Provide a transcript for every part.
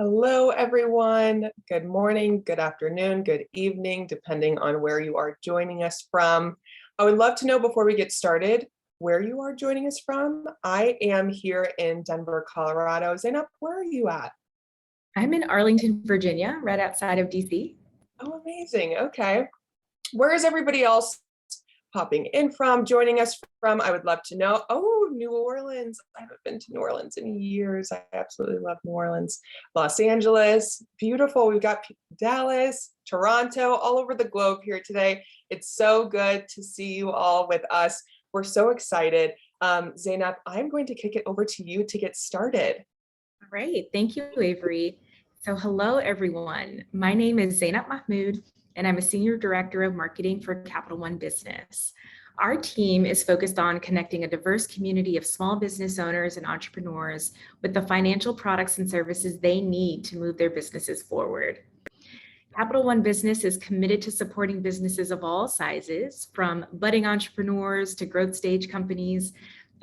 Hello, everyone. Good morning, good afternoon, good evening, depending on where you are joining us from. I would love to know before we get started where you are joining us from. I am here in Denver, Colorado. Zainab, where are you at? I'm in Arlington, Virginia, right outside of DC. Oh, amazing. Okay. Where is everybody else popping in from, joining us from? I would love to know. Oh, New Orleans. I haven't been to New Orleans in years. I absolutely love New Orleans. Los Angeles, beautiful. We've got Dallas, Toronto, all over the globe here today. It's so good to see you all with us. We're so excited. Zainab, I'm going to kick it over to you to get started. All right, thank you, Avery. So hello, everyone. My name is Zainab Mahmood, and I'm a Senior Director of Marketing for Capital One Business. Our team is focused on connecting a diverse community of small business owners and entrepreneurs with the financial products and services they need to move their businesses forward. Capital One Business is committed to supporting businesses of all sizes, from budding entrepreneurs to growth stage companies.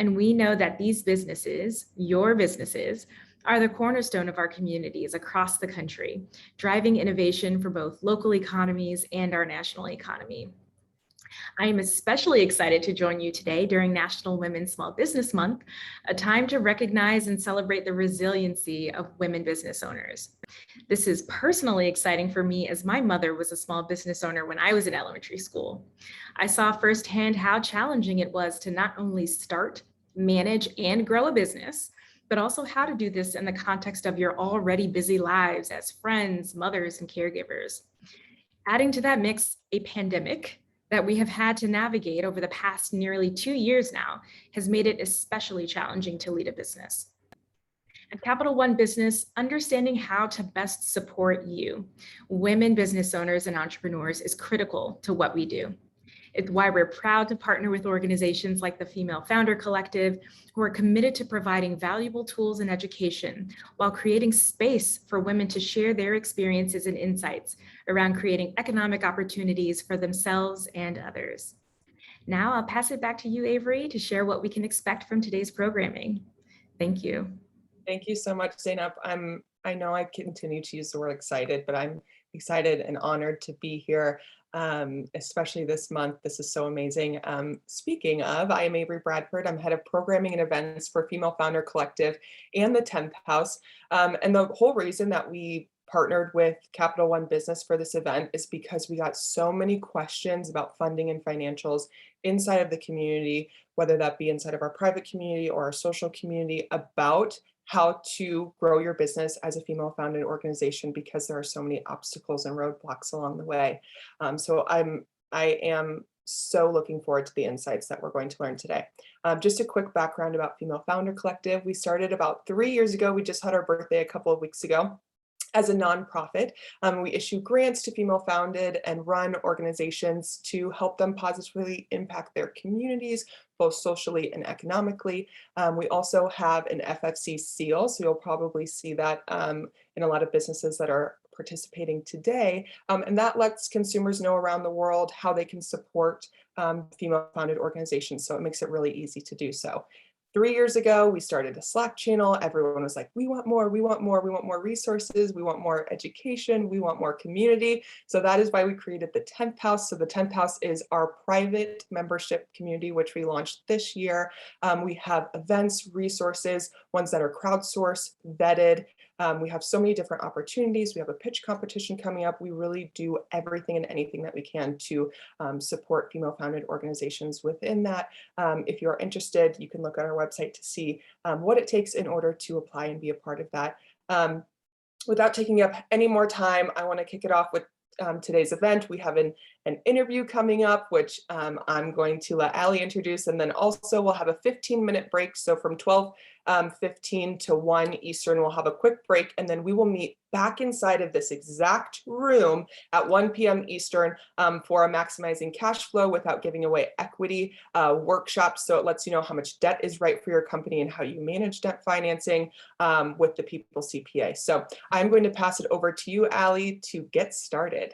And we know that these businesses, your businesses, are the cornerstone of our communities across the country, driving innovation for both local economies and our national economy. I am especially excited to join you today during National Women's Small Business Month, a time to recognize and celebrate the resiliency of women business owners. This is personally exciting for me as my mother was a small business owner when I was in elementary school. I saw firsthand how challenging it was to not only start, manage, and grow a business, but also how to do this in the context of your already busy lives as friends, mothers, and caregivers. Adding to that mix, a pandemic that we have had to navigate over the past nearly 2 years now has made it especially challenging to lead a business. At Capital One Business, understanding how to best support you, women business owners and entrepreneurs, is critical to what we do. It's why we're proud to partner with organizations like the Female Founder Collective, who are committed to providing valuable tools and education while creating space for women to share their experiences and insights around creating economic opportunities for themselves and others. Now I'll pass it back to you, Avery, to share what we can expect from today's programming. Thank you. Thank you so much, Zainab. I know I continue to use the word excited, but I'm excited and honored to be here, especially this month. This is so amazing. Speaking of, I am Avery Bradford. I'm head of programming and events for Female Founder Collective and the 10th House. And the whole reason that we partnered with Capital One Business for this event is because we got so many questions about funding and financials inside of the community, whether that be inside of our private community or our social community, about how to grow your business as a female founded organization, because there are so many obstacles and roadblocks along the way. So I am so looking forward to the insights that we're going to learn today. Just a quick background about Female Founder Collective. We started about 3 years ago. We just had our birthday a couple of weeks ago. As a nonprofit, we issue grants to female founded and run organizations to help them positively impact their communities, both socially and economically. We also have an FFC seal, so you'll probably see that in a lot of businesses that are participating today. And that lets consumers know around the world how they can support female founded organizations. So it makes it really easy to do so. 3 years ago, we started a Slack channel. Everyone was like, we want more, we want more, we want more resources, we want more education, we want more community. So that is why we created the 10th House. So the 10th House is our private membership community, which we launched this year. We have events, resources, ones that are crowdsourced, vetted. We have so many different opportunities. We have a pitch competition coming up. We really do everything and anything that we can to support female founded organizations within that. If you're interested, you can look at our website to see what it takes in order to apply and be a part of that. Without taking up any more time, I want to kick it off with today's event. We have an interview coming up, which I'm going to let Ali introduce, and then also we'll have a 15-minute break. So from 12:15 to 1 Eastern, we'll have a quick break, and then we will meet back inside of this exact room at 1 p.m. Eastern for a Maximizing Cash Flow Without Giving Away Equity workshop. So it lets you know how much debt is right for your company and how you manage debt financing with the People CPA. So I'm going to pass it over to you, Ali, to get started.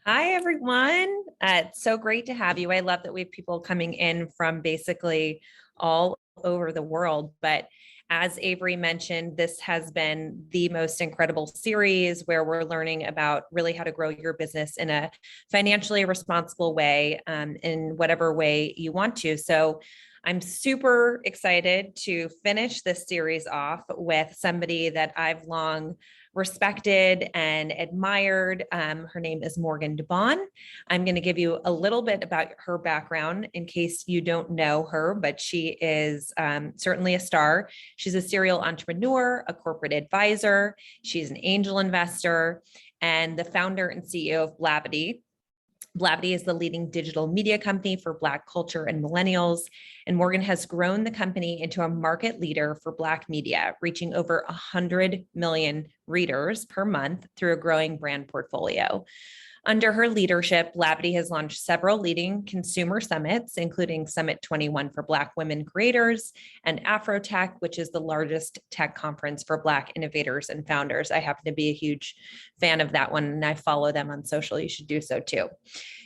Hi, everyone. It's so great to have you. I love that we have people coming in from basically all over the world. But as Avery mentioned, this has been the most incredible series where we're learning about really how to grow your business in a financially responsible way, in whatever way you want to. So I'm super excited to finish this series off with somebody that I've long respected and admired. Her name is Morgan Debaun. I'm going to give you a little bit about her background in case you don't know her, but she is certainly a star. She's a serial entrepreneur, a corporate advisor. She's an angel investor and the founder and CEO of Blavity. Blavity is the leading digital media company for Black culture and millennials. And Morgan has grown the company into a market leader for Black media, reaching over 100 million readers per month through a growing brand portfolio. Under her leadership, Blavity has launched several leading consumer summits, including Summit 21 for Black women creators and Afrotech, which is the largest tech conference for Black innovators and founders. I happen to be a huge fan of that one, and I follow them on social. You should do so too.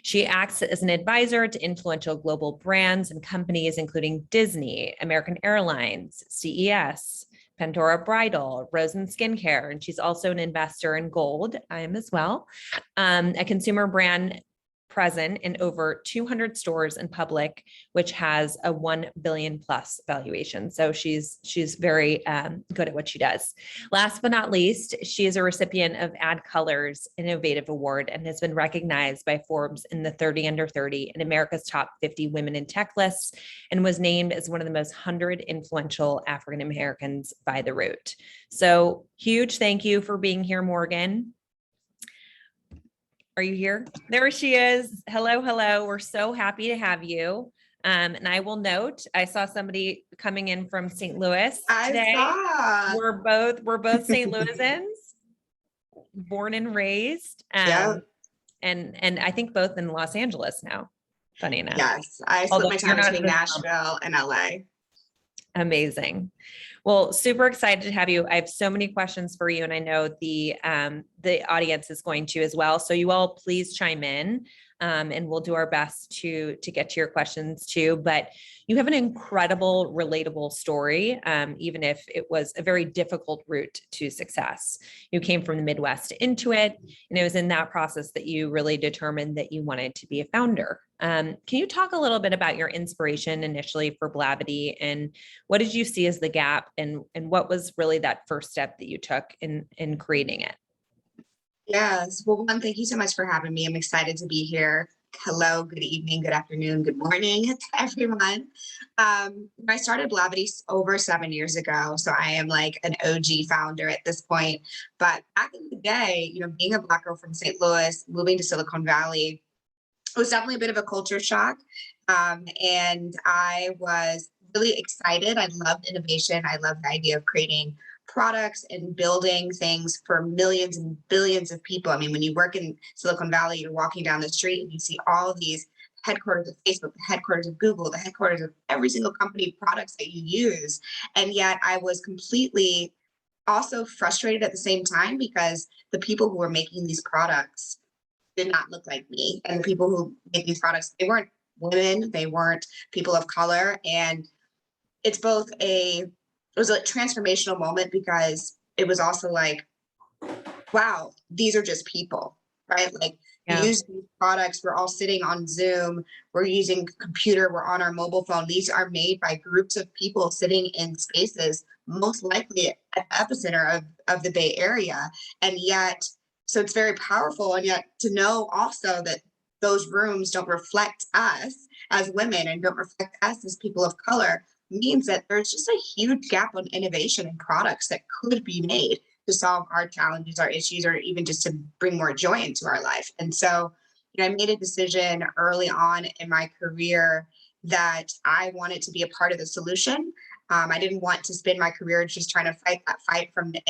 She acts as an advisor to influential global brands and companies, including Disney, American Airlines, CES, Pandora Bridal, Rosen Skincare, and she's also an investor in gold. I am as well. A consumer brand present in over 200 stores in public, which has a 1 billion plus valuation. So she's very good at what she does. Last but not least, she is a recipient of AdColor's Innovative Award and has been recognized by Forbes in the 30 under 30 and America's top 50 women in tech lists, and was named as one of the most 100 influential African Americans by The Root. So huge thank you for being here, Morgan. Are you here? There she is. Hello, hello. We're so happy to have you. And I will note, I saw somebody coming in from St. Louis today. We're both St. Louisans, born and raised. Yeah. And I think both in Los Angeles now. Funny enough. Yes, I split my time between Nashville and LA. Amazing. Well, super excited to have you. I have so many questions for you, and I know the audience is going to as well. So you all please chime in, and we'll do our best to get to your questions too. But you have an incredible, relatable story, even if it was a very difficult route to success. You came from the Midwest into it, and it was in that process that you really determined that you wanted to be a founder. Can you talk a little bit about your inspiration initially for Blavity, and what did you see as the gap, and what was really that first step that you took in creating it? Yes. Well, one, thank you so much for having me. I'm excited to be here. Hello, good evening, good afternoon, good morning to everyone. I started Blavity over 7 years ago, so I am like an OG founder at this point. But back in the day, being a Black girl from St. Louis, moving to Silicon Valley, it was definitely a bit of a culture shock. And I was really excited. I loved innovation. I loved the idea of creating products and building things for millions and billions of people. I mean, when you work in Silicon Valley, you're walking down the street and you see all these headquarters of Facebook, the headquarters of Google, the headquarters of every single company products that you use. And yet I was completely also frustrated at the same time because the people who were making these products did not look like me. And the people who made these products, they weren't women, they weren't people of color. And it's it was a transformational moment because it was also like, wow, these are just people, right? Like you use these products, we're all sitting on Zoom, we're using computer, we're on our mobile phone. These are made by groups of people sitting in spaces, most likely at the epicenter of the Bay Area. And yet, so it's very powerful. And yet to know also that those rooms don't reflect us as women and don't reflect us as people of color means that there's just a huge gap on innovation and products that could be made to solve our challenges, our issues, or even just to bring more joy into our life. And so, I made a decision early on in my career that I wanted to be a part of the solution. I didn't want to spend my career just trying to fight that fight from the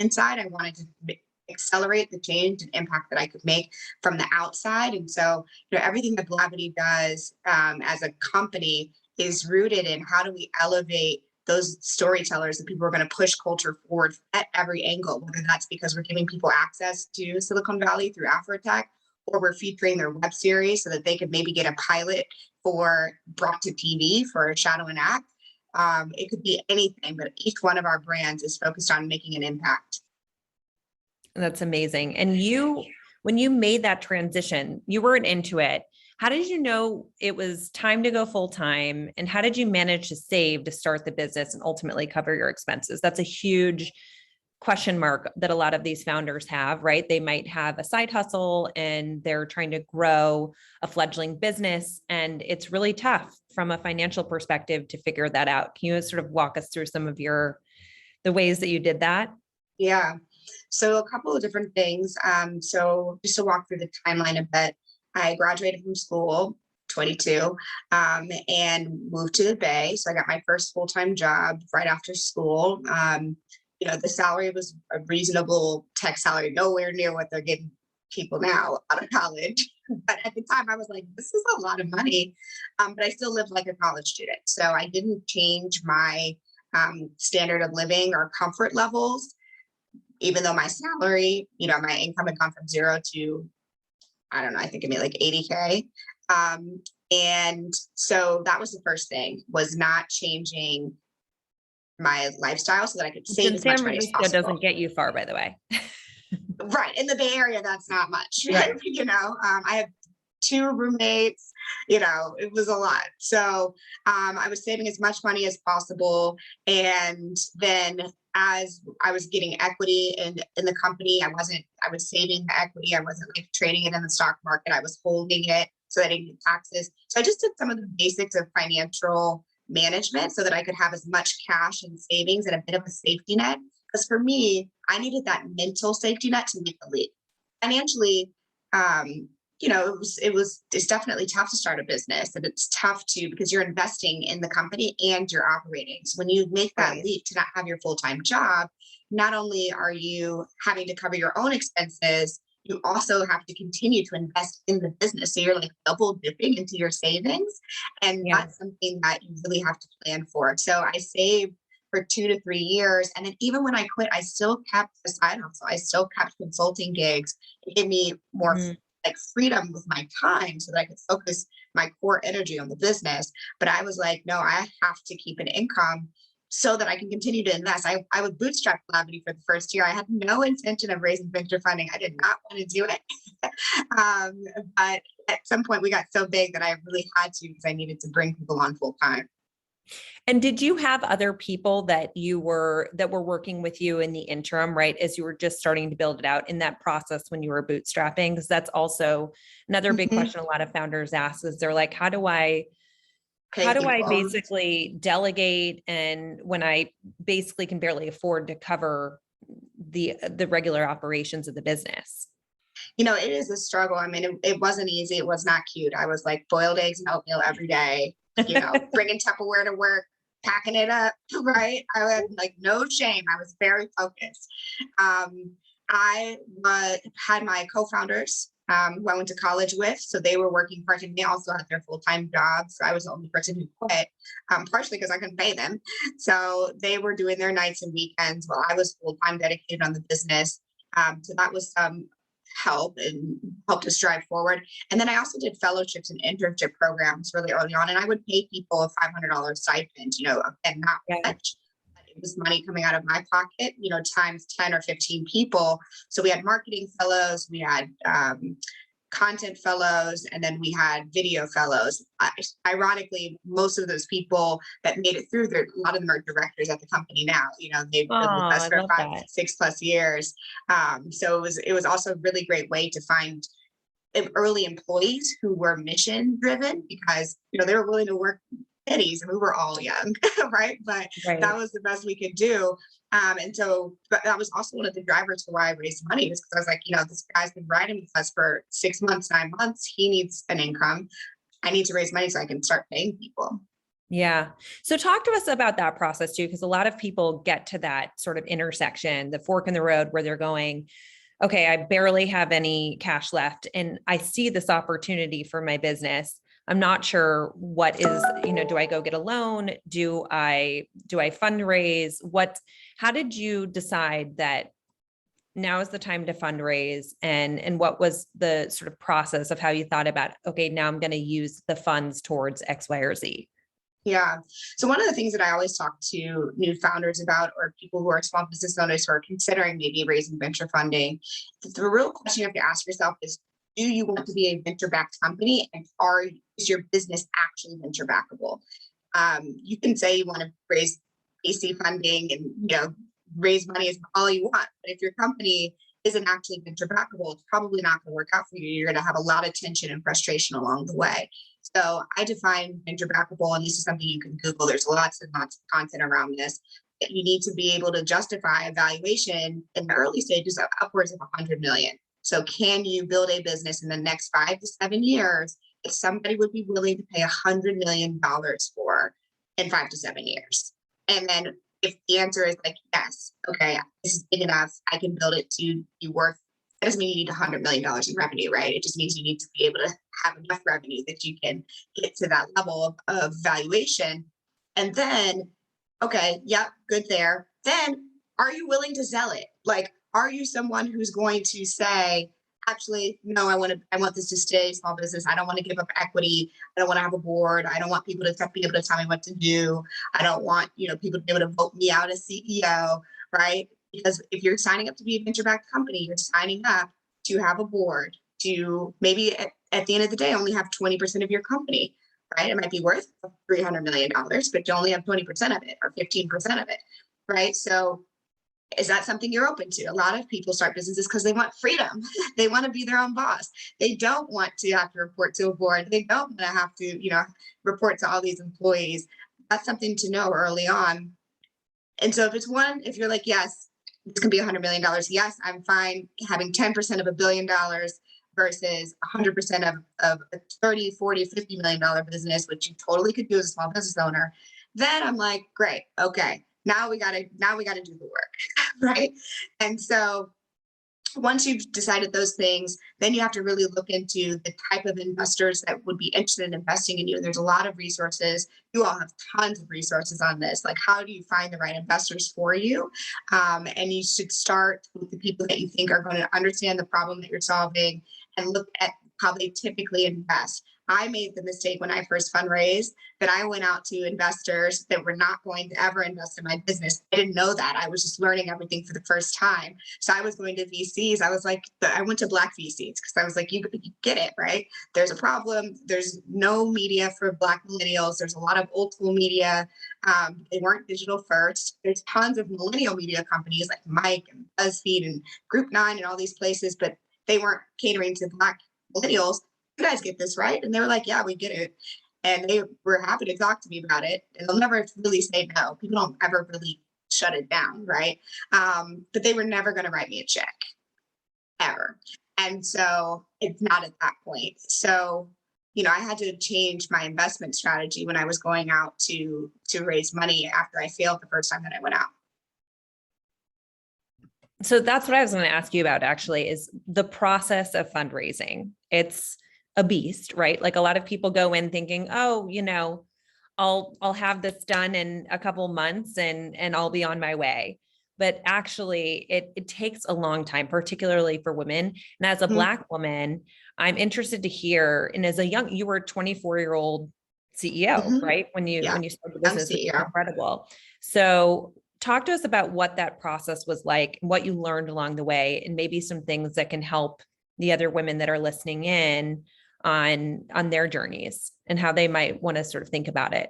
inside. I wanted to accelerate the change and impact that I could make from the outside. And so, everything that Blavity does as a company is rooted in how do we elevate those storytellers that people are going to push culture forward at every angle, whether that's because we're giving people access to Silicon Valley through Afrotech, or we're featuring their web series so that they could maybe get a pilot brought to TV for Shadow and Act. It could be anything, but each one of our brands is focused on making an impact. That's amazing. And when you made that transition, you weren't into it. How did you know it was time to go full time? And how did you manage to save to start the business and ultimately cover your expenses? That's a huge question mark that a lot of these founders have, right? They might have a side hustle and they're trying to grow a fledgling business. And it's really tough from a financial perspective to figure that out. Can you sort of walk us through some of the ways that you did that? Yeah. So a couple of different things. So just to walk through the timeline a bit, I graduated from school, 22, and moved to the Bay. So I got my first full-time job right after school. The salary was a reasonable tech salary, nowhere near what they're getting people now out of college. But at the time I was like, this is a lot of money. But I still lived like a college student. So I didn't change my standard of living or comfort levels, even though my salary, my income had gone from 0 to, I don't know, I think it made like 80K. And so that was the first thing, was not changing my lifestyle so that I could save as much money as possible. San Francisco doesn't get you far, by the way. Right. In the Bay Area, that's not much. Right. I have 2 roommates, it was a lot. So I was saving as much money as possible. And then as I was getting equity in the company, I was saving the equity. I wasn't like trading it in the stock market. I was holding it so that I didn't get taxes. So I just did some of the basics of financial management so that I could have as much cash and savings and a bit of a safety net. Because for me, I needed that mental safety net to make the leap. Financially, it's definitely tough to start a business, and it's tough because you're investing in the company and you're operating. So when you make that leap to not have your full-time job, not only are you having to cover your own expenses, you also have to continue to invest in the business. So you're like double dipping into your savings. And that's something that you really have to plan for. So I saved for 2 to 3 years. And then even when I quit, I still kept a side hustle. I still kept consulting gigs. It gave me more like freedom with my time so that I could focus my core energy on the business. But I was like, no, I have to keep an income so that I can continue to invest. I would bootstrap Blavity for the first year. I had no intention of raising venture funding. I did not want to do it. But at some point we got so big that I really had to, because I needed to bring people on full time. And did you have other people that were working with you in the interim, right? As you were just starting to build it out in that process when you were bootstrapping? Because that's also another big question a lot of founders ask, is they're like, how do I basically delegate, and when I basically can barely afford to cover the regular operations of the business? It is a struggle. I mean, it wasn't easy. It was not cute. I was like boiled eggs and oatmeal every day, bringing Tupperware to work, packing it up, right? I had like no shame. I was very focused. I had my co-founders who I went to college with. So they were working part-time. They also had their full-time jobs. So I was the only person who quit, partially because I couldn't pay them. So they were doing their nights and weekends while I was full-time dedicated on the business. So that was some help and helped us drive forward. And then I also did fellowships and internship programs really early on. And I would pay people a $500 stipend, and not much. It was money coming out of my pocket, times 10 or 15 people. So we had marketing fellows, we had content fellows, and then we had video fellows. Ironically, most of those people that made it through, a lot of them are directors at the company now. They've been with us for 5-6+ years. So it was also a really great way to find early employees who were mission driven, because they were willing to work pennies, and we were all young, right? But that was the best we could do. But that was also one of the drivers for why I raised money, was because I was like, this guy's been riding with us for 6 months, 9 months. He needs an income. I need to raise money so I can start paying people. Yeah. So talk to us about that process too, because a lot of people get to that sort of intersection, the fork in the road, where they're going, okay, I barely have any cash left, and I see this opportunity for my business. I'm not sure what is, do I go get a loan? Do I fundraise? How did you decide that now is the time to fundraise? And what was the sort of process of how you thought about, okay, now I'm going to use the funds towards X, Y, or Z? Yeah. So one of the things that I always talk to new founders about, or people who are small business owners who are considering maybe raising venture funding, the real question you have to ask yourself is, do you want to be a venture-backed company, and is your business actually venture backable? You can say you want to raise VC funding and raise money as all you want, but if your company isn't actually venture backable, it's probably not going to work out for you. You're going to have a lot of tension and frustration along the way. So I define venture backable, and this is something you can Google. There's lots and lots of content around this. You need to be able to justify a valuation in the early stages of upwards of 100 million. So can you build a business in the next 5 to 7 years that somebody would be willing to pay $100 million for in 5 to 7 years? And then if the answer is like, yes, okay, this is big enough, I can build it to be worth, that doesn't mean you need $100 million in revenue, right? It just means you need to be able to have enough revenue that you can get to that level of valuation. And then, okay, yep, good there. Then are you willing to sell it? Like, are you someone who's going to say, actually, no, I want this to stay small business. I don't want to give up equity. I don't want to have a board. I don't want people to be able to tell me what to do. I don't want, people to be able to vote me out as CEO, right? Because if you're signing up to be a venture-backed company, you're signing up to have a board, to maybe at the end of the day, only have 20% of your company, right? It might be worth $300 million, but you only have 20% of it or 15% of it, right? So is that something you're open to? A lot of people start businesses because they want freedom. They want to be their own boss. They don't want to have to report to a board. They don't want to have to, report to all these employees. That's something to know early on. And so if you're like, yes, this can be $100 million. Yes, I'm fine having 10% of $1 billion versus 100% of a 30, 40, $50 million business, which you totally could do as a small business owner. Then I'm like, great. Okay. Now we got to do the work, right? And so once you've decided those things, then you have to really look into the type of investors that would be interested in investing in you. There's a lot of resources. You all have tons of resources on this. Like, how do you find the right investors for you? And you should start with the people that you think are going to understand the problem that you're solving and look at how they typically invest. I made the mistake when I first fundraised that I went out to investors that were not going to ever invest in my business. I didn't know that. I was just learning everything for the first time. So I was going to VCs. I was like, I went to Black VCs because I was like, you get it, right? There's a problem. There's no media for Black millennials. There's a lot of old school media. They weren't digital first. There's tons of millennial media companies like Mike and BuzzFeed and Group 9 and all these places, but they weren't catering to Black millennials. You guys get this, right? And they were like, yeah, we get it. And they were happy to talk to me about it. And they'll never really say no. People don't ever really shut it down, right? But they were never going to write me a check, ever. And so it's not at that point. So, I had to change my investment strategy when I was going out to raise money after I failed the first time that I went out. So that's what I was going to ask you about, actually, is the process of fundraising. It's a beast, right? Like, a lot of people go in thinking, oh, I'll have this done in a couple months and I'll be on my way. But actually it takes a long time, particularly for women. And as a Black woman, I'm interested to hear, and as you were a 24-year-old CEO, right? When you started the business, which is incredible. So talk to us about what that process was like, what you learned along the way, and maybe some things that can help the other women that are listening in on their journeys and how they might want to sort of think about it.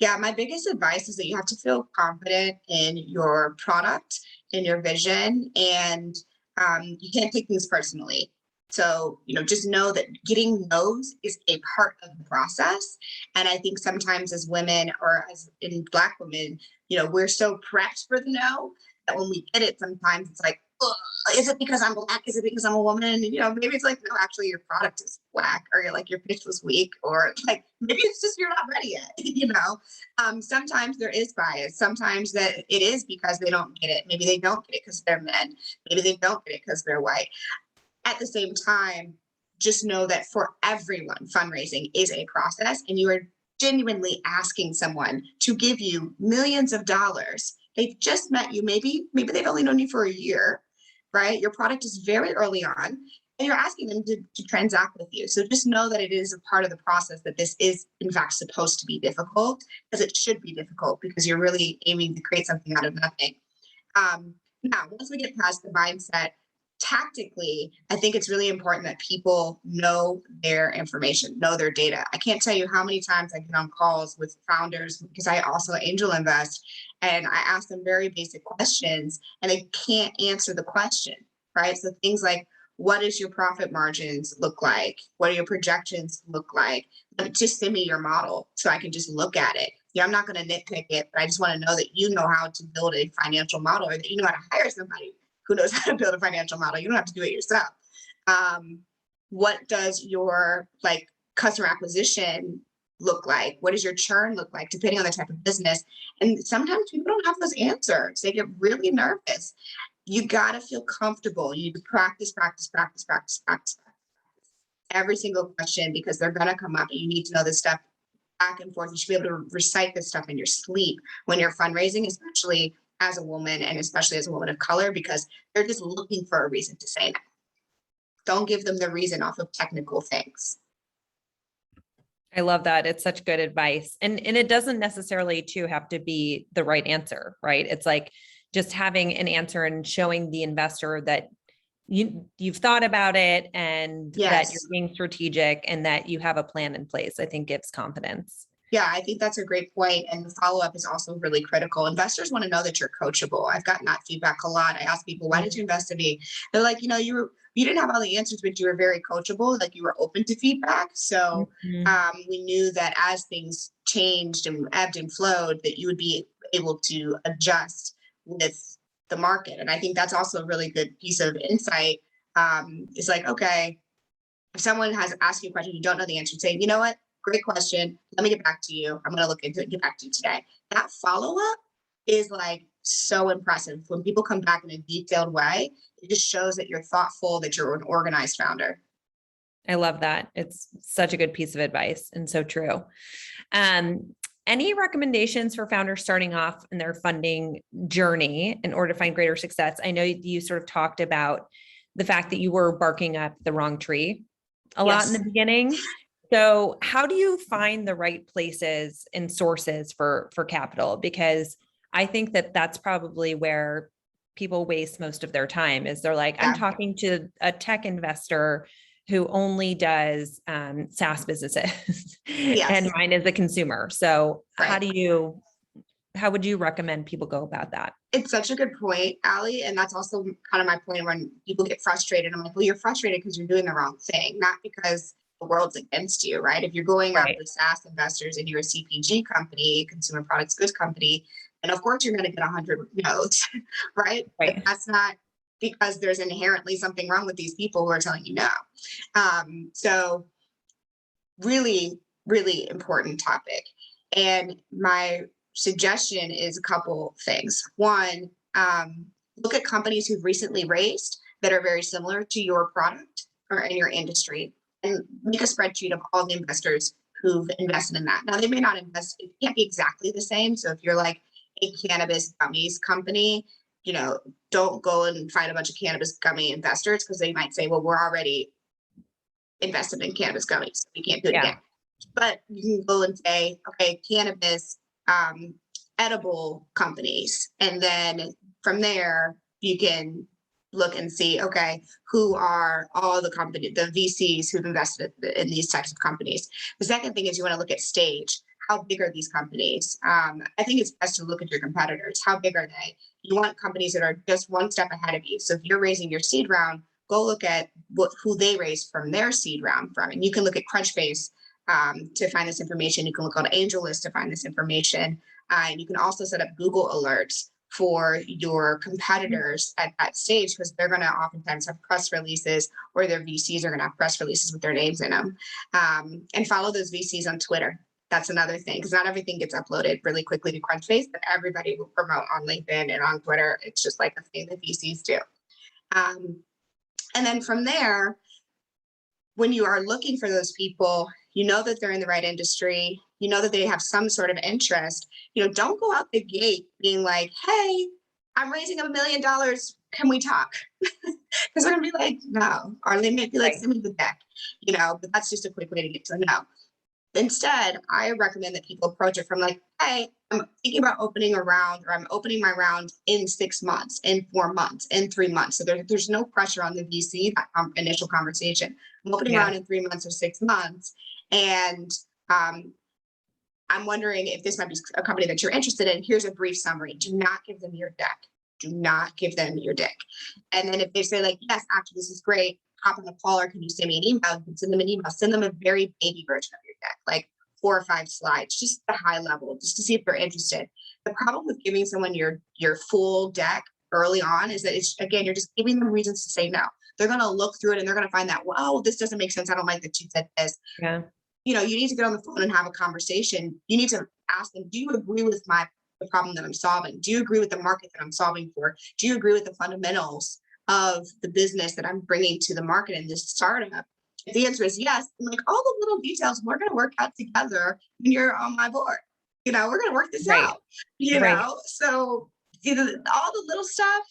Yeah, my biggest advice is that you have to feel confident in your product, in your vision, and you can't take things personally. So, just know that getting no's is a part of the process. And I think sometimes as women, or as in Black women, we're so prepped for the no that when we get it, sometimes it's like, is it because I'm Black? Is it because I'm a woman? And, maybe it's like, no, actually your product is Black, or you're like, your pitch was weak, or like, maybe it's just, you're not ready yet, sometimes there is bias. Sometimes that it is because they don't get it. Maybe they don't get it because they're men. Maybe they don't get it because they're white. At the same time, just know that for everyone, fundraising is a process, and you are genuinely asking someone to give you millions of dollars. They've just met you. Maybe they've only known you for a year, right? Your product is very early on, and you're asking them to transact with you. So just know that it is a part of the process, that this is in fact supposed to be difficult, because it should be difficult, because you're really aiming to create something out of nothing. Now, once we get past the mindset, tactically, I think it's really important that people know their information, know their data. I can't tell you how many times I get on calls with founders, because I also angel invest, and I ask them very basic questions and they can't answer the question, right? So things like, what does your profit margins look like? What do your projections look like? Just send me your model so I can just look at it. Yeah, I'm not going to nitpick it, but I just want to know that you know how to build a financial model, or that you know how to hire somebody who knows how to build a financial model. You don't have to do it yourself. What does your customer acquisition look like? What does your churn look like, depending on the type of business? And sometimes people don't have those answers. They get really nervous. You got to feel comfortable. You need to practice every single question, because they're going to come up, and you need to know this stuff back and forth. You should be able to recite this stuff in your sleep when you're fundraising, especially as a woman, and especially as a woman of color, because they're just looking for a reason to say that. Don't give them the reason off of technical things. I love that. It's such good advice. And it doesn't necessarily too have to be the right answer, right? It's like just having an answer and showing the investor that you've thought about it, and that you're being strategic, and that you have a plan in place, I think gives confidence. Yeah, I think that's a great point. And the follow-up is also really critical. Investors want to know that you're coachable. I've gotten that feedback a lot. I ask people, why did you invest in me? They're like, you didn't have all the answers, but you were very coachable. Like, you were open to feedback. So we knew that as things changed and ebbed and flowed, that you would be able to adjust with the market. And I think that's also a really good piece of insight. It's like, okay, if someone has asked you a question, you don't know the answer, say, you know what? Great question. Let me get back to you. I'm going to look into it and get back to you today. That follow-up is so impressive. When people come back in a detailed way, it just shows that you're thoughtful, that you're an organized founder. I love that. It's such a good piece of advice, and so true. Any recommendations for founders starting off in their funding journey in order to find greater success? I know you sort of talked about the fact that you were barking up the wrong tree a lot in the beginning. So how do you find the right places and sources for capital? Because I think that that's probably where people waste most of their time, is they're like, I'm talking to a tech investor who only does SaaS businesses and mine is a consumer. So how would you recommend people go about that? It's such a good point, Allie. And that's also kind of my point when people get frustrated. I'm like, well, you're frustrated because you're doing the wrong thing, not because the world's against you, right? If you're going after SaaS investors and you're a CPG company, consumer products goods company, and of course you're going to get 100 no's, right? But that's not because there's inherently something wrong with these people who are telling you no. So really, really important topic. And my suggestion is a couple things. One, look at companies who've recently raised that are very similar to your product or in your industry, and make a spreadsheet of all the investors who've invested in that. Now, they may not invest, it can't be exactly the same. So if you're like a cannabis gummies company, don't go and find a bunch of cannabis gummy investors, because they might say, well, we're already invested in cannabis gummies, so we can't do it again. But you can go and say, okay, cannabis edible companies. And then from there, you can look and see, okay, who are all the VCs who've invested in these types of companies. The second thing is you want to look at stage. How big are these companies? I think it's best to look at your competitors. How big are they? You want companies that are just one step ahead of you. So if you're raising your seed round, go look at who they raised from their seed round from. And you can look at Crunchbase to find this information. You can look on AngelList to find this information. And you can also set up Google alerts for your competitors at that stage, because they're going to oftentimes have press releases, or their VCs are going to have press releases with their names in them. And follow those VCs on Twitter. That's another thing, because not everything gets uploaded really quickly to Crunchbase, but everybody will promote on LinkedIn and on Twitter. It's just like a thing that VCs do. And then from there, when you are looking for those people, you know that they're in the right industry, you know that they have some sort of interest. Don't go out the gate being like, hey, I'm raising $1 million can we talk? Because they're gonna be like, no, or they may be like, Right. send me the deck, but that's just a quick way to get to a no. Instead, I recommend that people approach it from like, hey, I'm thinking about opening a round, or I'm opening my round in 6 months, in 4 months, in 3 months. So there's no pressure on the VC, that initial conversation. I'm opening around in 3 months or 6 months. And I'm wondering if this might be a company that you're interested in. Here's a brief summary. Do not give them your deck. Do not give them your deck. And then if they say like, yes, actually, this is great, hop on the call, or can you send me an email? You can send them an email. Send them a very baby version of your deck, like 4 or 5 slides, just the high level, just to see if they're interested. The problem with giving someone your full deck early on is that it's, again, you're just giving them reasons to say no. They're going to look through it and they're going to find that, wow, this doesn't make sense. I don't like that you said this. Yeah. You need to get on the phone and have a conversation. You need to ask them, do you agree with the problem that I'm solving? Do you agree with the market that I'm solving for? Do you agree with the fundamentals of the business that I'm bringing to the market in this startup? If the answer is yes, like all the little details, we're going to work out together when you're on my board. We're going to work this out, So, all the little stuff,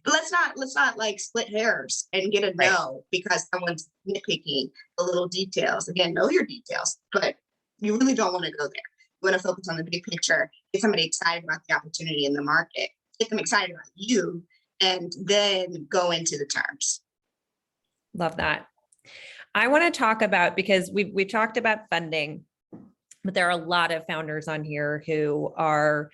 let's not like split hairs and get a no because someone's nitpicking the little details. Again, know your details, but you really don't want to go there. You want to focus on the big picture, get somebody excited about the opportunity in the market, get them excited about you, and then go into the terms. Love that. I want to talk about, because we talked about funding, but there are a lot of founders on here who are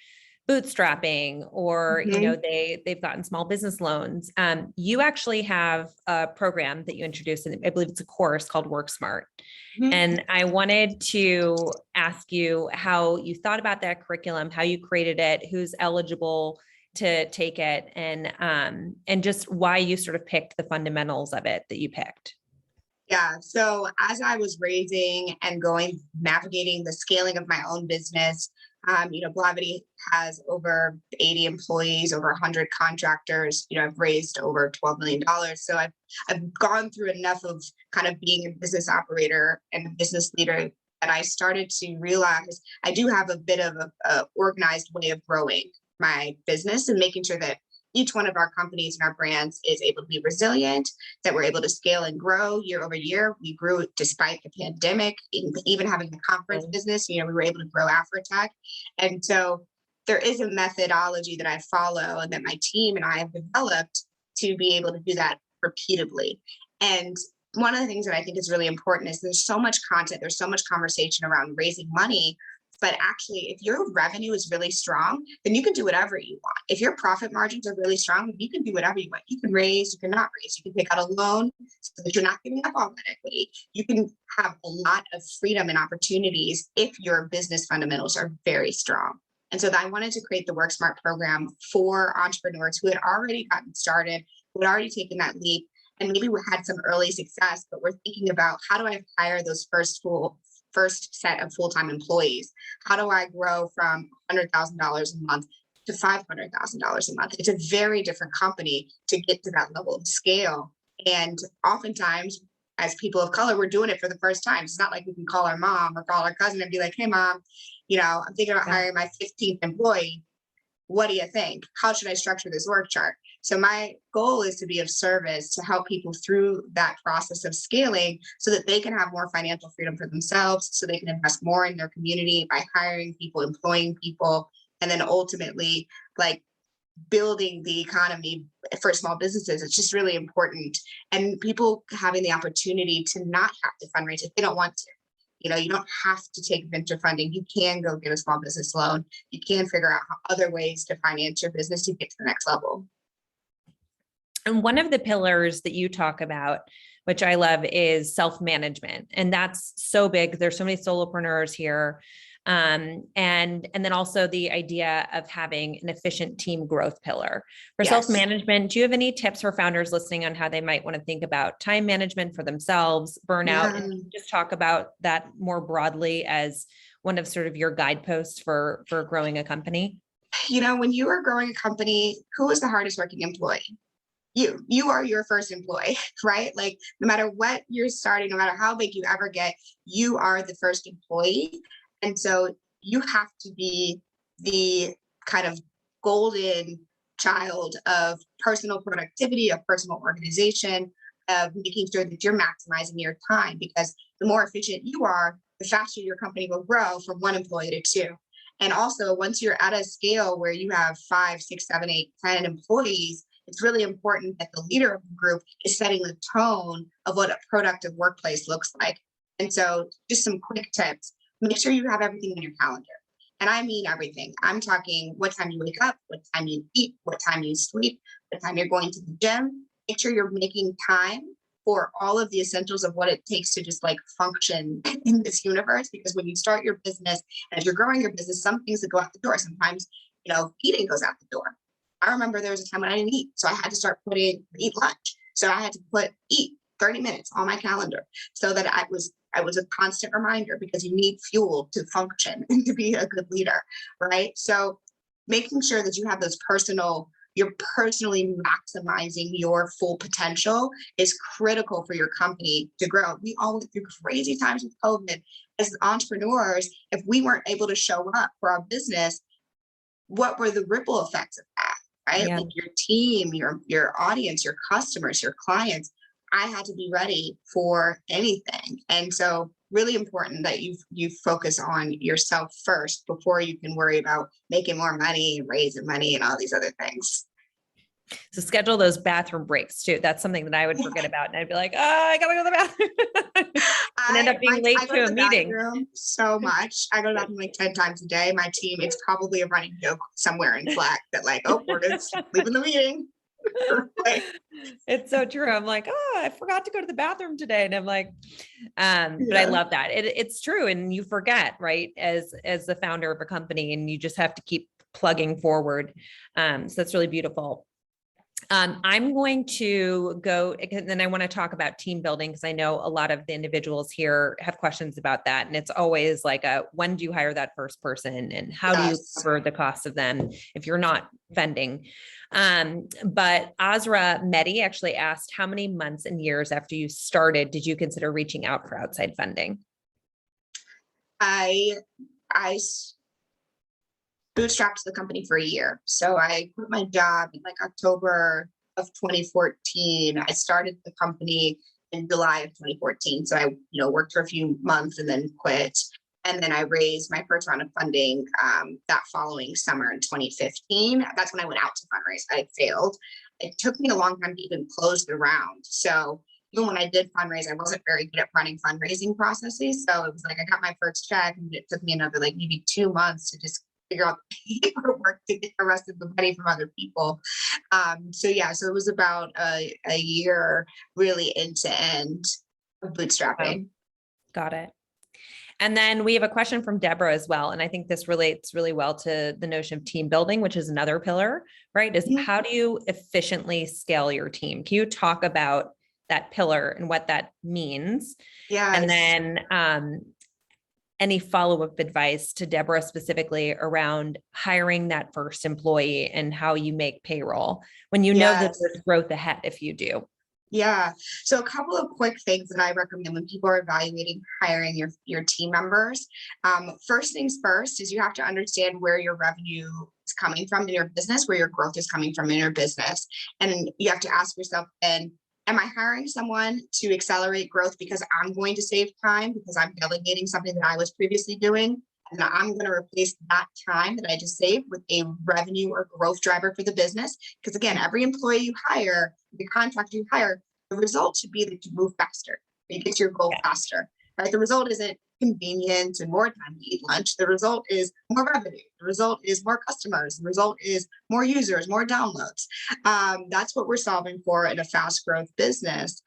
bootstrapping, or they've gotten small business loans. You actually have a program that you introduced, and I believe it's a course called Work Smart. And I wanted to ask you how you thought about that curriculum, how you created it, who's eligible to take it, and just why you sort of picked the fundamentals of it that you picked. Yeah. So as I was raising and navigating the scaling of my own business, Blavity has over 80 employees, over 100 contractors. I've raised over $12 million. So I've gone through enough of kind of being a business operator and a business leader that I started to realize I do have a bit of a organized way of growing my business and making sure that each one of our companies and our brands is able to be resilient, that we're able to scale and grow year over year. We grew despite the pandemic, even having a conference business, we were able to grow Afrotech. And so there is a methodology that I follow and that my team and I have developed to be able to do that repeatedly. And one of the things that I think is really important is there's so much content, there's so much conversation around raising money. But actually, if your revenue is really strong, then you can do whatever you want. If your profit margins are really strong, you can do whatever you want. You can raise, you can not raise, you can take out a loan so that you're not giving up all that equity. You can have a lot of freedom and opportunities if your business fundamentals are very strong. And so I wanted to create the Work Smart program for entrepreneurs who had already gotten started, who had already taken that leap, and maybe we had some early success, but we're thinking about how do I hire those first set of full-time employees? How do I grow from $100,000 a month to $500,000 a month? It's a very different company to get to that level of scale. And oftentimes, as people of color, we're doing it for the first time. It's not like we can call our mom or call our cousin and be like, hey, mom, I'm thinking about hiring my 15th employee. What do you think? How should I structure this org chart? So my goal is to be of service to help people through that process of scaling so that they can have more financial freedom for themselves, so they can invest more in their community by hiring people, employing people, and then ultimately like building the economy for small businesses. It's just really important. And people having the opportunity to not have to fundraise if they don't want to. You don't have to take venture funding. You can go get a small business loan. You can figure out other ways to finance your business to get to the next level. And one of the pillars that you talk about, which I love, is self-management. And that's so big. There's so many solopreneurs here. And then also the idea of having an efficient team growth pillar. For self-management, do you have any tips for founders listening on how they might want to think about time management for themselves, burnout, and just talk about that more broadly as one of sort of your guideposts for growing a company? When you are growing a company, who is the hardest working employee? You are your first employee, right? Like no matter what you're starting, no matter how big you ever get, you are the first employee. And so you have to be the kind of golden child of personal productivity, of personal organization, of making sure that you're maximizing your time, because the more efficient you are, the faster your company will grow from 1 employee to 2. And also, once you're at a scale where you have 5, 6, 7, 8, 10 employees, it's really important that the leader of the group is setting the tone of what a productive workplace looks like. And so just some quick tips. Make sure you have everything in your calendar. And I mean everything. I'm talking what time you wake up, what time you eat, what time you sleep, what time you're going to the gym. Make sure you're making time for all of the essentials of what it takes to just like function in this universe. Because when you start your business, as you're growing your business, some things that go out the door. Sometimes, eating goes out the door. I remember there was a time when I didn't eat. So I had to start eat lunch. So I had to eat 30 minutes on my calendar so that I was a constant reminder, because you need fuel to function and to be a good leader, right? So making sure that you have you're personally maximizing your full potential is critical for your company to grow. We all went through crazy times with COVID. As entrepreneurs, if we weren't able to show up for our business, what were the ripple effects of that, right? Yeah. Like your team, your audience, your customers, your clients. I had to be ready for anything. And so really important that you focus on yourself first before you can worry about making more money, raising money, and all these other things. So schedule those bathroom breaks too. That's something that I would forget about. And I'd be like, oh, I gotta go to the bathroom. And end up being late to a meeting. So much. I go to the bathroom like 10 times a day. My team, it's probably a running joke somewhere in Slack that like, oh, we're just leaving the meeting. It's so true. I'm like, oh, I forgot to go to the bathroom today. And I'm like, but I love that. It's true. And you forget, right? As the founder of a company, and you just have to keep plugging forward. So that's really beautiful. I'm going to go, and then I want to talk about team building, because I know a lot of the individuals here have questions about that. And it's always like, when do you hire that first person, and how do you cover the cost of them if you're not vending? But Azra Mehdi actually asked, how many months and years after you started did you consider reaching out for outside funding? I bootstrapped the company for a year. So I quit my job in like October of 2014. I started the company in July of 2014. So I, worked for a few months and then quit. And then I raised my first round of funding that following summer in 2015. That's when I went out to fundraise. I failed. It took me a long time to even close the round. So even when I did fundraise, I wasn't very good at running fundraising processes. So it was like I got my first check, and it took me another like maybe 2 months to just figure out the paperwork to get the rest of the money from other people. So it was about a year really end to end of bootstrapping. Got it. And then we have a question from Deborah as well. And I think this relates really well to the notion of team building, which is another pillar, right? Is how do you efficiently scale your team? Can you talk about that pillar and what that means? Yeah. And then any follow-up advice to Deborah specifically around hiring that first employee and how you make payroll when you know that there's growth ahead if you do. Yeah. So a couple of quick things that I recommend when people are evaluating hiring your team members. First things first is you have to understand where your revenue is coming from in your business, where your growth is coming from in your business. And you have to ask yourself, then, am I hiring someone to accelerate growth because I'm going to save time, because I'm delegating something that I was previously doing? And I'm going to replace that time that I just saved with a revenue or growth driver for the business. Because again, every employee you hire, the contractor you hire, the result should be that you move faster, you get to your goal faster, right? The result isn't convenience and more time to eat lunch. The result is more revenue. The result is more customers. The result is more users, more downloads. That's what we're solving for in a fast growth business.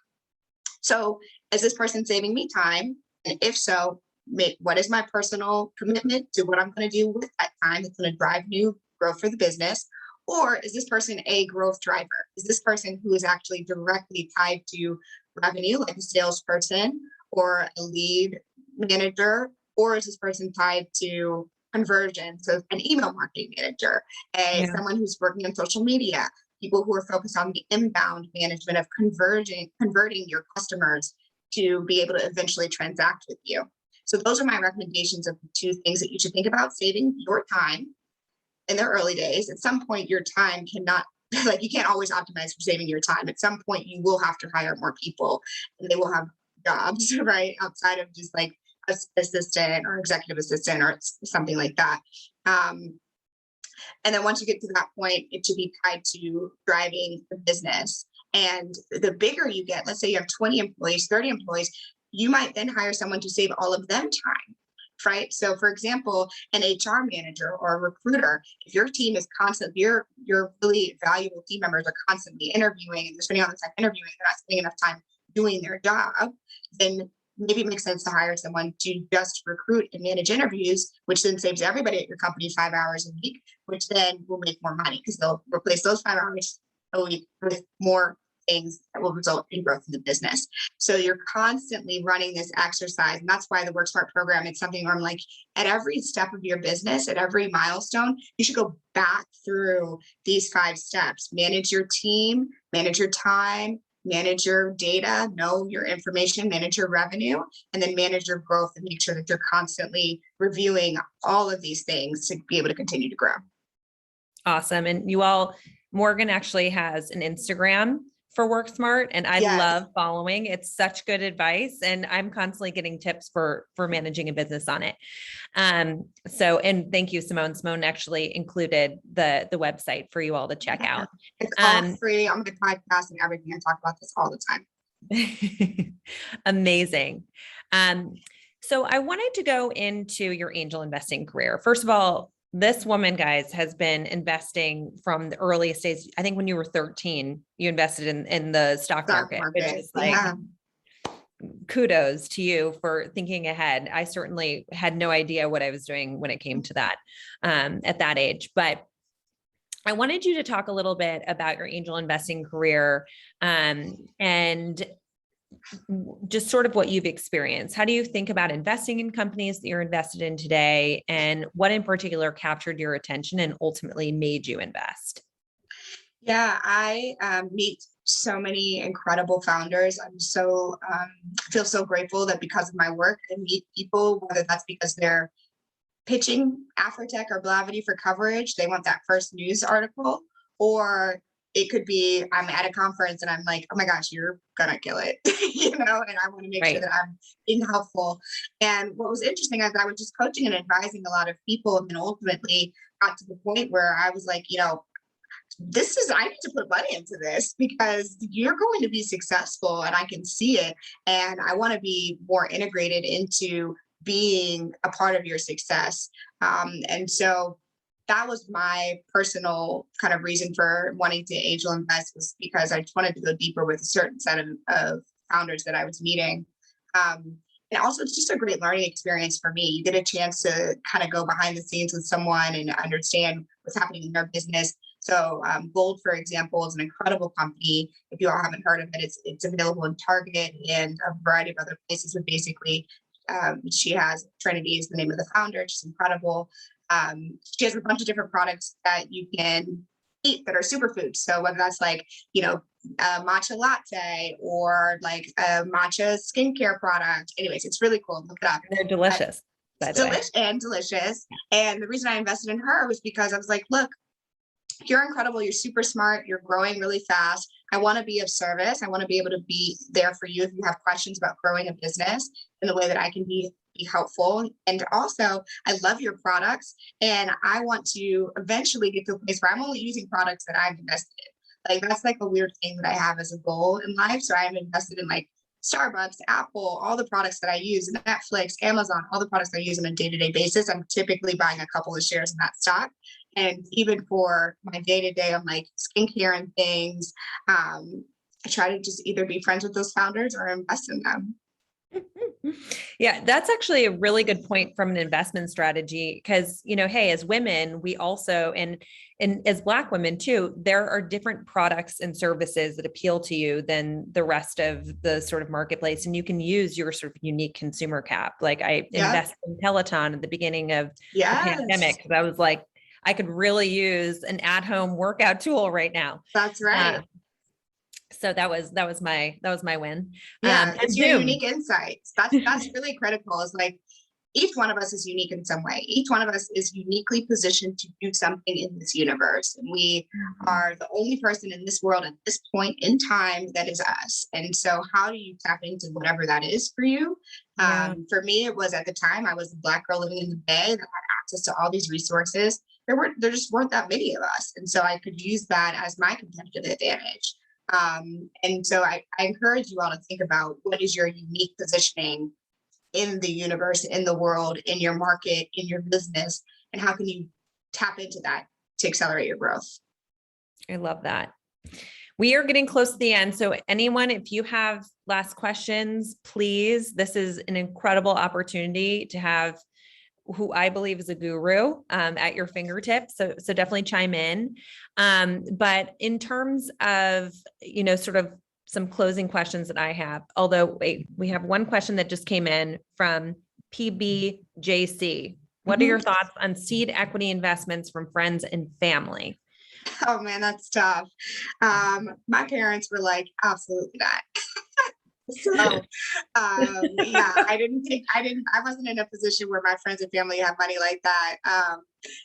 So is this person saving me time? And if so, what is my personal commitment to what I'm going to do with that time that's going to drive new growth for the business? Or is this person a growth driver? Is this person who is actually directly tied to revenue, like a salesperson or a lead manager? Or is this person tied to conversion? So an email marketing manager, someone who's working on social media, people who are focused on the inbound management of converting your customers to be able to eventually transact with you. So those are my recommendations of the 2 things that you should think about: saving your time in their early days, at some point your time cannot, like you can't always optimize for saving your time. At some point you will have to hire more people and they will have jobs, right? Outside of just like assistant or executive assistant or something like that. And then once you get to that point, it should be tied to driving the business. And the bigger you get, let's say you have 20 employees, 30 employees, you might then hire someone to save all of them time, right? So for example, an HR manager or a recruiter, if your team is constant, your really valuable team members are constantly interviewing and they're spending all the time interviewing, they're not spending enough time doing their job, then maybe it makes sense to hire someone to just recruit and manage interviews, which then saves everybody at your company 5 hours a week, which then will make more money because they'll replace those 5 hours a week with more things that will result in growth in the business. So you're constantly running this exercise. And that's why the Work Smart program, it's something where I'm like, at every step of your business, at every milestone, you should go back through these 5 steps. Manage your team, manage your time, manage your data, know your information, manage your revenue, and then manage your growth and make sure that you're constantly reviewing all of these things to be able to continue to grow. Awesome. And you all, Morgan actually has an Instagram for Work Smart, and I Yes. love following. It's such good advice, and I'm constantly getting tips for managing a business on it. So, and thank you, Simone. Simone actually included the website for you all to check out. It's all free on my podcast and everything. I talk about this all the time. Amazing. So I wanted to go into your angel investing career. First of all, this woman, guys, has been investing from the earliest days. I think when you were 13, you invested in the stock market, which is like, kudos to you for thinking ahead. I certainly had no idea what I was doing when it came to that at that age. But I wanted you to talk a little bit about your angel investing career and just sort of what you've experienced. How do you think about investing in companies that you're invested in today? And what in particular captured your attention and ultimately made you invest? Yeah, I meet so many incredible founders. I'm so feel so grateful that because of my work, I meet people, whether that's because they're pitching Afrotech or Blavity for coverage, they want that first news article, or it could be I'm at a conference and I'm like, oh my gosh, you're gonna kill it, and I want to make sure that I'm being helpful. And what was interesting is I was just coaching and advising a lot of people, and then ultimately got to the point where I was like, I need to put money into this because you're going to be successful and I can see it. And I want to be more integrated into being a part of your success. And so that was my personal kind of reason for wanting to angel invest, was because I just wanted to go deeper with a certain set of founders that I was meeting. And also it's just a great learning experience for me. You get a chance to kind of go behind the scenes with someone and understand what's happening in their business. So Bold, for example, is an incredible company. If you all haven't heard of it, it's available in Target and a variety of other places. But basically, she has Trinity is the name of the founder. She's incredible. She has a bunch of different products that you can eat that are superfoods. So whether that's like, a matcha latte or like a matcha skincare product. Anyways, it's really cool. Look it up. They're delicious. Delicious. And the reason I invested in her was because I was like, look, you're incredible. You're super smart. You're growing really fast. I want to be of service. I want to be able to be there for you if you have questions about growing a business in the way that I can be helpful. And also, I love your products. And I want to eventually get to a place where I'm only using products that I've invested in. Like, that's like a weird thing that I have as a goal in life. So I'm invested in like Starbucks, Apple, all the products that I use, Netflix, Amazon, all the products I use on a day-to-day basis. I'm typically buying a couple of shares in that stock. And even for my day-to-day, I'm like skincare and things. I try to just either be friends with those founders or invest in them. Yeah, that's actually a really good point from an investment strategy because, hey, as women, we also, and as Black women too, there are different products and services that appeal to you than the rest of the sort of marketplace. And you can use your sort of unique consumer cap. Like I invested in Peloton at the beginning of the pandemic because I was like, I could really use an at-home workout tool right now. That's right. So that was my win. Yeah, it's your unique insights. That's really critical. It's like each one of us is unique in some way. Each one of us is uniquely positioned to do something in this universe. And we are the only person in this world at this point in time that is us. And so how do you tap into whatever that is for you? Yeah. For me, it was at the time, I was a Black girl living in the Bay that had access to all these resources. There just weren't that many of us. And so I could use that as my competitive advantage. And so I encourage you all to think about what is your unique positioning in the universe, in the world, in your market, in your business, and how can you tap into that to accelerate your growth? I love that. We are getting close to the end. So anyone, if you have last questions, please, this is an incredible opportunity to have who I believe is a guru at your fingertips. So definitely chime in. But in terms of, sort of some closing questions that I have, although wait, we have one question that just came in from PBJC. What are your thoughts on seed equity investments from friends and family? Oh man, that's tough. My parents were like, absolutely not. So, yeah, I wasn't in a position where my friends and family have money like that,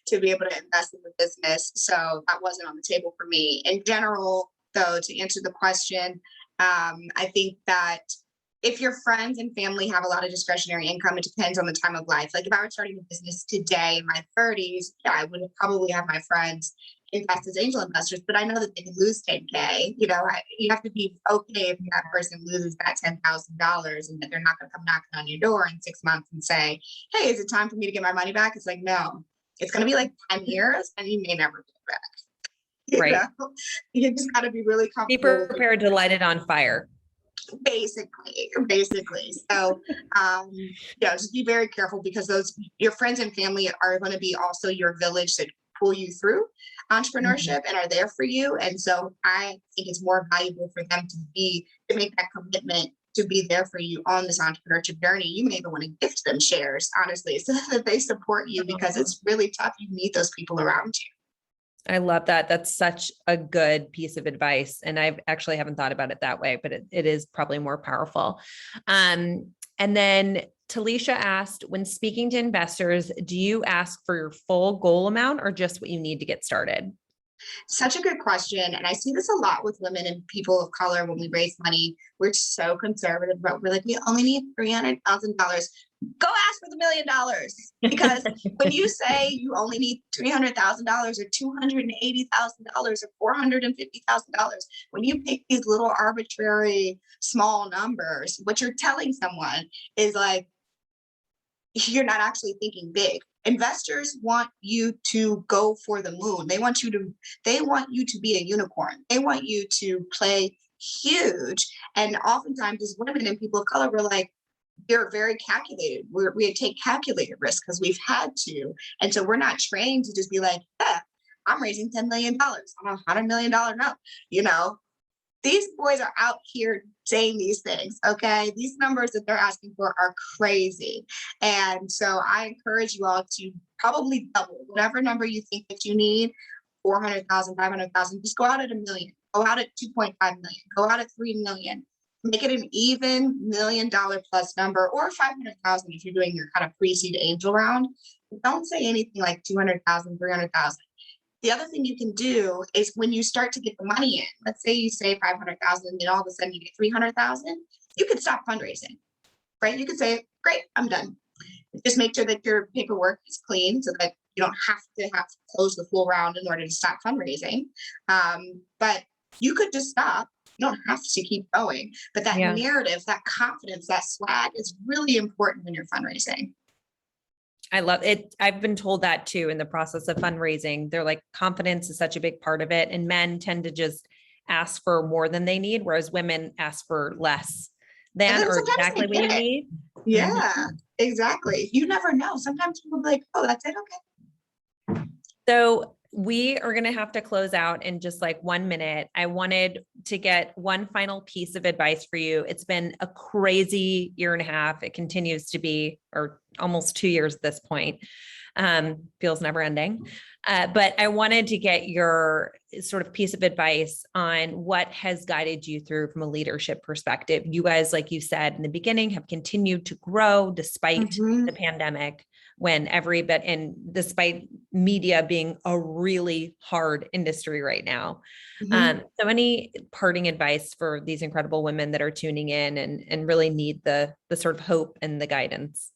to be able to invest in the business. So that wasn't on the table for me. In general, though, to answer the question, I think that if your friends and family have a lot of discretionary income, it depends on the time of life. Like if I was starting a business today in my 30s, yeah, I would probably have my friends invest as angel investors, but I know that they can lose 10K. You have to be okay if that person loses that $10,000 and that they're not going to come knocking on your door in 6 months and say, hey, is it time for me to get my money back? It's like, no, it's going to be like 10 years and you may never get it back. Right. You just got to be really comfortable. Be prepared to light it on fire. Basically. So, just be very careful because your friends and family are going to be also your village that pull you through entrepreneurship and are there for you. And so I think it's more valuable for them to make that commitment to be there for you on this entrepreneurship journey. You may even want to gift them shares, honestly, so that they support you because it's really tough. You need those people around you. I love that. That's such a good piece of advice. And I actually haven't thought about it that way, but it is probably more powerful. And then Talisha asked, when speaking to investors, do you ask for your full goal amount or just what you need to get started? Such a good question. And I see this a lot with women and people of color when we raise money. We're so conservative, but we're like, we only need $300,000. Go ask for the $1 million. Because when you say you only need $300,000 or $280,000 or $450,000, when you pick these little arbitrary small numbers, what you're telling someone is like, you're not actually thinking big. Investors want you to go for the moon. They want you to be a unicorn. They want you to play huge. And oftentimes as women and people of color, we're like, you're very calculated. We take calculated risk because we've had to. And so we're not trained to just be like, I'm raising $10 million on a $100 million note. These boys are out here saying these things, okay? These numbers that they're asking for are crazy. And so I encourage you all to probably double whatever number you think that you need, 400,000, 500,000, just go out at $1 million, go out at 2.5 million, go out at 3 million, make it an even $1 million plus number, or 500,000 if you're doing your kind of pre-seed angel round. Don't say anything like 200,000, 300,000. The other thing you can do is when you start to get the money in, let's say you say 500,000 and then all of a sudden you get 300,000, you can stop fundraising, right? You can say, great, I'm done. Just make sure that your paperwork is clean so that you don't have to close the full round in order to stop fundraising. But you could just stop. You don't have to keep going. But that narrative, that confidence, that swag is really important when you're fundraising. I love it. I've been told that too in the process of fundraising. They're like, confidence is such a big part of it. And men tend to just ask for more than they need, whereas women ask for less than or exactly what you need. Yeah, exactly. You never know. Sometimes people be like, oh, that's it. Okay. So we are going to have to close out in just like 1 minute. I wanted to get one final piece of advice for you. It's been a crazy 1.5 years. It continues to be, or almost 2 years at this point. Feels never ending. But I wanted to get your sort of piece of advice on what has guided you through from a leadership perspective. You guys, like you said in the beginning, have continued to grow despite the pandemic, and despite media being a really hard industry right now. So any parting advice for these incredible women that are tuning in and really need the sort of hope and the guidance?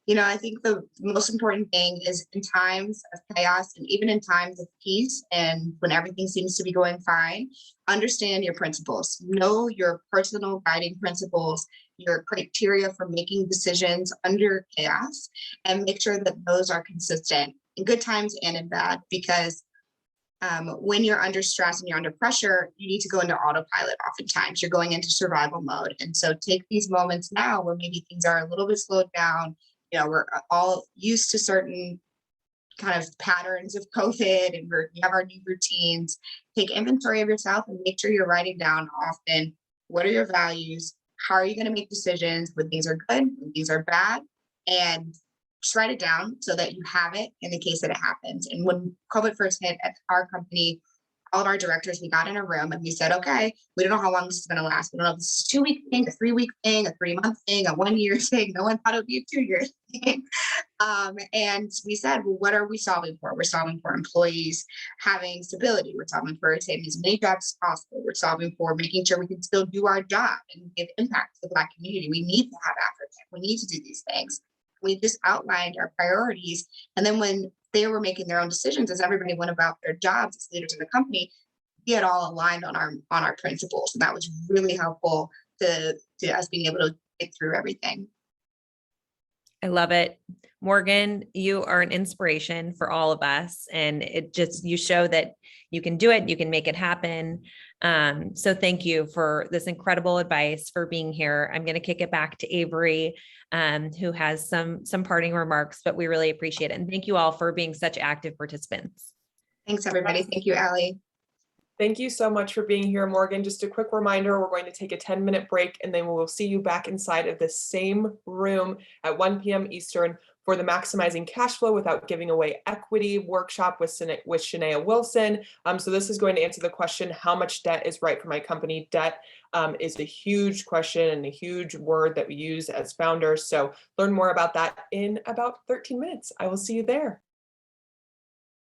I think the most important thing is in times of chaos and even in times of peace and when everything seems to be going fine, understand your principles. Know your personal guiding principles, your criteria for making decisions under chaos, and make sure that those are consistent in good times and in bad, because when you're under stress and you're under pressure, you need to go into autopilot. Oftentimes you're going into survival mode. And so take these moments now where maybe things are a little bit slowed down. We're all used to certain kind of patterns of COVID, and we have our new routines. Take inventory of yourself and make sure you're writing down often, what are your values? How are you going to make decisions when things are good, when things are bad? And just write it down so that you have it in the case that it happens. And when COVID first hit at our company, all of our directors, we got in a room and we said, okay, we don't know how long this is going to last. We don't know if this is a 2-week thing, a 3-week thing, a 3-month thing, a 1-year thing. No one thought it would be a 2-year thing. And we said, well, what are we solving for? We're solving for employees having stability. We're solving for saving as many jobs as possible. We're solving for making sure we can still do our job and give impact to the Black community. We need to have advocates. We need to do these things. We just outlined our priorities. And then when they were making their own decisions, as everybody went about their jobs as leaders in the company, we had all aligned on our principles. And that was really helpful to us being able to get through everything. I love it. Morgan, you are an inspiration for all of us. And you show that you can do it, you can make it happen. So thank you for this incredible advice, for being here. I'm going to kick it back to Avery, who has some parting remarks, but we really appreciate it. And thank you all for being such active participants. Thanks, everybody. Thank you, Allie. Thank you so much for being here, Morgan. Just a quick reminder, we're going to take a 10-minute break, and then we'll see you back inside of this same room at 1 p.m. Eastern for the Maximizing Cash Flow Without Giving Away Equity workshop with Shania Wilson. So this is going to answer the question, how much debt is right for my company? Debt is a huge question and a huge word that we use as founders. So learn more about that in about 13 minutes. I will see you there.